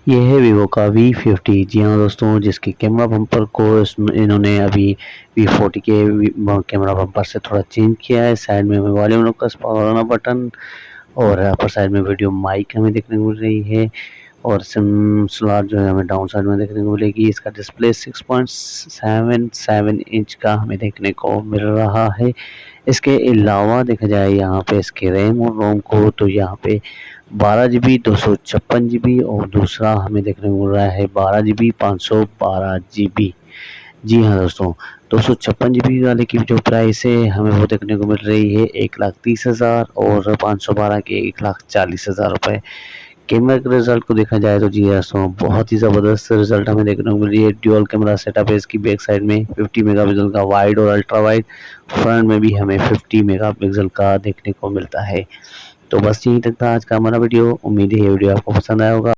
ये है वीवो का V50। जी हाँ दोस्तों, जिसके कैमरा बम्पर को इन्होंने अभी V40 के कैमरा बम्पर से थोड़ा चेंज किया है। साइड में हमें वॉल्यूम रोकस पावर वाला बटन और अपर साइड में वीडियो माइक हमें देखने को मिल रही है और सिम स्लॉट जो है हमें डाउन साइड में देखने को मिलेगी। इसका डिस्प्ले 6.77 इंच का हमें देखने को मिल रहा है। इसके अलावा देखा जाए यहाँ पे इसके रैम और रोम को, तो यहाँ पे 12 GB 256 GB और दूसरा हमें देखने को मिल रहा है 12 GB 512 GB। जी हाँ दोस्तों, 256 GB वाले की जो प्राइस है हमें वो देखने को मिल रही है 1,30,000 और 512 के 1,40,000 रुपये। कैमरा के रिजल्ट को देखा जाए तो जी दोस्तों, बहुत ही ज़बरदस्त रिजल्ट हमें देखने को मिल रही है। ड्यूअल कैमरा सेटअप है इसकी। बैक साइड में 50 मेगापिक्सल का वाइड और अल्ट्रा वाइड, फ्रंट में भी हमें 50 मेगापिक्सल का देखने को मिलता है। तो बस यहीं तक था आज का हमारा वीडियो। उम्मीद है ये वीडियो आपको पसंद आया होगा।